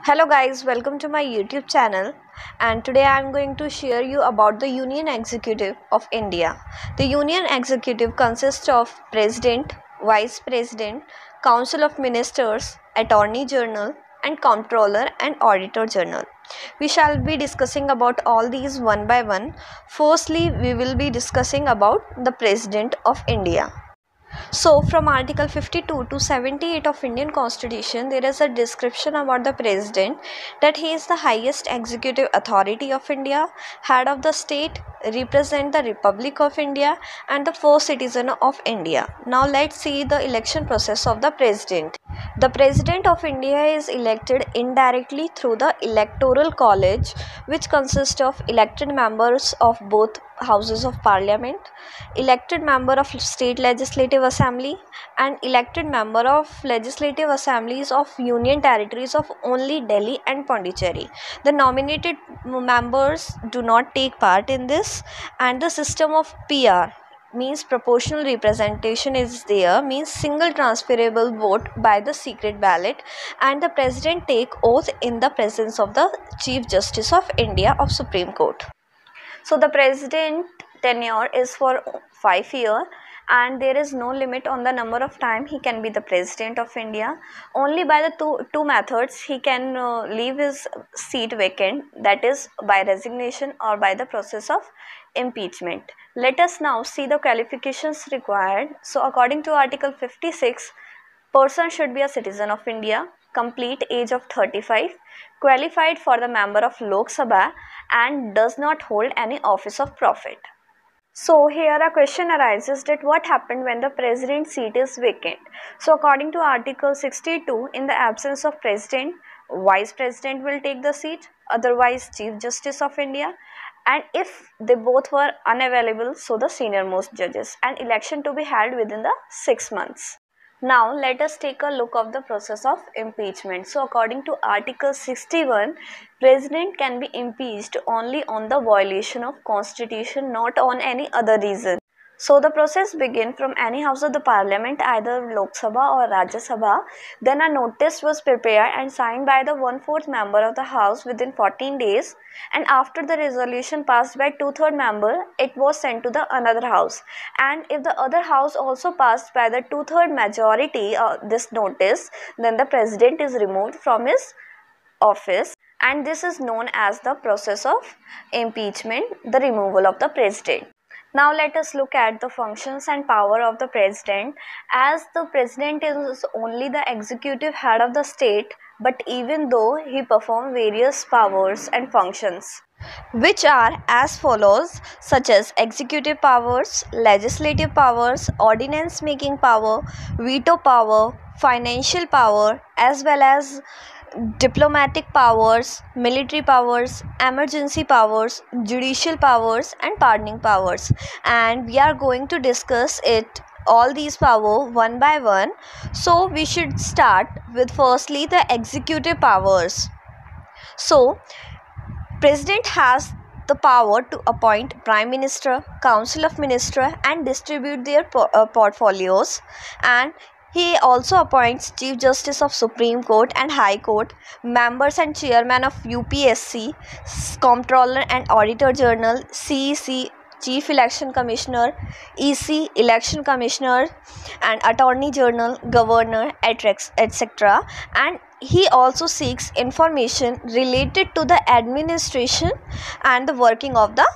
Hello guys, welcome to my YouTube channel, and today I am going to share you about the Union Executive of India. The Union Executive consists of President, Vice President, Council of Ministers, Attorney General and Comptroller and Auditor General. We shall be discussing about all these one by one. Firstly, we will be discussing about the President of India. So from Article 52 to 78 of Indian Constitution, there is a description about the President that he is the highest executive authority of India, head of the state, represent the Republic of India and the first citizen of India. Now let's see the election process of the President. The President of India is elected indirectly through the Electoral College, which consists of elected members of both houses of parliament, elected member of state legislative assembly and elected member of legislative assemblies of union territories of only Delhi and Pondicherry. The nominated members do not take part in this, and the system of PR means proportional representation is there, means single transferable vote by the secret ballot, and the president take oath in the presence of the Chief Justice of India of Supreme Court. So the president tenure is for 5 years and there is no limit on the number of time he can be the president of India. Only by the two methods he can leave his seat vacant, that is by resignation or by the process of impeachment. Let us now see the qualifications required. So according to Article 56, person should be a citizen of India, complete age of 35, qualified for the member of Lok Sabha and does not hold any office of profit. So here a question arises that what happened when the president's seat is vacant. So according to Article 62, in the absence of president, vice president will take the seat, otherwise Chief Justice of India, and if they both were unavailable, so the senior most judges, and election to be held within the 6 months. Now let us take a look of the process of impeachment. So according to Article 61, President can be impeached only on the violation of Constitution, not on any other reason. So the process begins from any house of the parliament, either Lok Sabha or Rajya Sabha. Then a notice was prepared and signed by the 1/4 member of the house within 14 days, and after the resolution passed by 2/3 member, it was sent to the another house, and if the other house also passed by the 2/3 majority this notice, then the president is removed from his office, and this is known as the process of impeachment, the removal of the president. Now let us look at the functions and power of the president. As the president is only the executive head of the state, but even though he performs various powers and functions, which are as follows, such as executive powers, legislative powers, ordinance making power, veto power, financial power, as well as diplomatic powers, military powers, emergency powers, judicial powers and pardoning powers, and we are going to discuss it all these power one by one. So we should start with firstly the executive powers. So president has the power to appoint prime minister, council of minister and distribute their portfolios, and he also appoints Chief Justice of Supreme Court and High Court, members and chairman of UPSC, Comptroller and Auditor General, CEC, Chief Election Commissioner, EC, Election Commissioner, and Attorney General, Governor, etc. And he also seeks information related to the administration and the working of the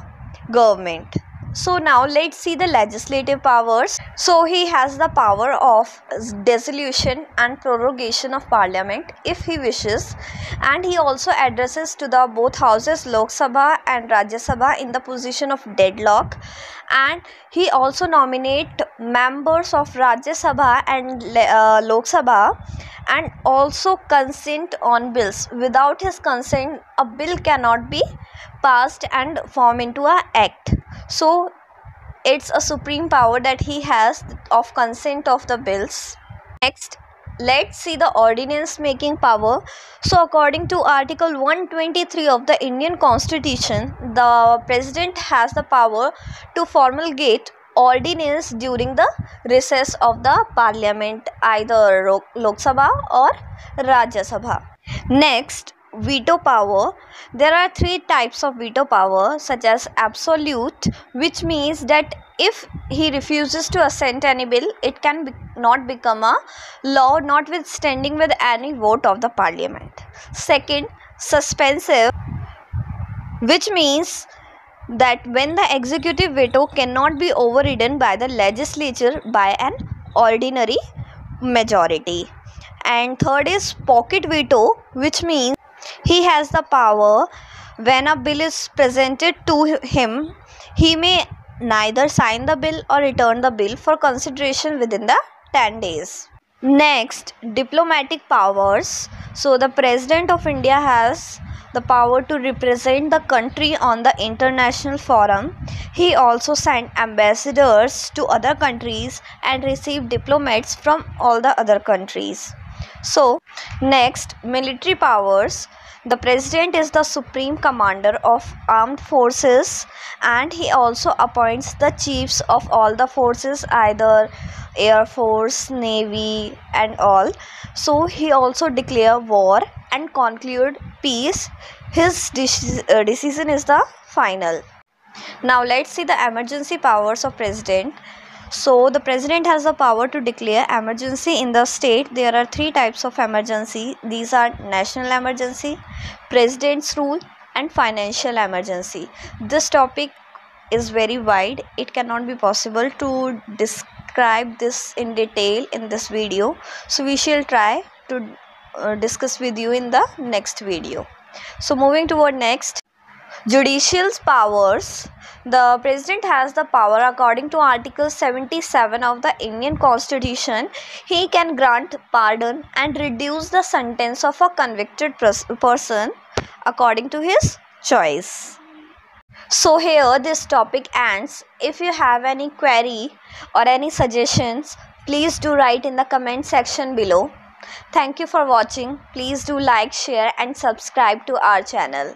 government. So now let's see the legislative powers. So he has the power of dissolution and prorogation of parliament if he wishes, and he also addresses to the both houses Lok Sabha and Rajya Sabha in the position of deadlock, and he also nominate members of Rajya Sabha and Lok Sabha, and also consent on bills. Without his consent, a bill cannot be passed and form into an act. So it's a supreme power that he has of consent of the bills. Next, let's see the ordinance making power. So according to Article 123 of the Indian Constitution, the president has the power to promulgate ordinance during the recess of the parliament, either Lok Sabha or Rajya Sabha. Next, veto power, there are three types of veto power, such as absolute, which means that if he refuses to assent any bill, it can not become a law notwithstanding with any vote of the parliament. Second, suspensive, which means that when the executive veto cannot be overridden by the legislature by an ordinary majority. And third is pocket veto, which means he has the power when a bill is presented to him, he may neither sign the bill or return the bill for consideration within the 10 days. Next, diplomatic powers. So the President of India has the power to represent the country on the international forum. He also sent ambassadors to other countries and received diplomats from all the other countries. So next, military powers. The president is the supreme commander of armed forces, and he also appoints the chiefs of all the forces, either air force, navy and all. So he also declare war and conclude peace. His decision is the final. Now let's see the emergency powers of president. So the president has the power to declare emergency in the state. There are three types of emergency. These are national emergency, president's rule and financial emergency. This topic is very wide. It cannot be possible to describe this in detail in this video. So we shall try to discuss with you in the next video. So moving toward next, judicial powers. The president has the power according to Article 77 of the Indian Constitution. He can grant pardon and reduce the sentence of a convicted person according to his choice. So here this topic ends. If you have any query or any suggestions, please do write in the comment section below. Thank you for watching. Please do like, share and subscribe to our channel.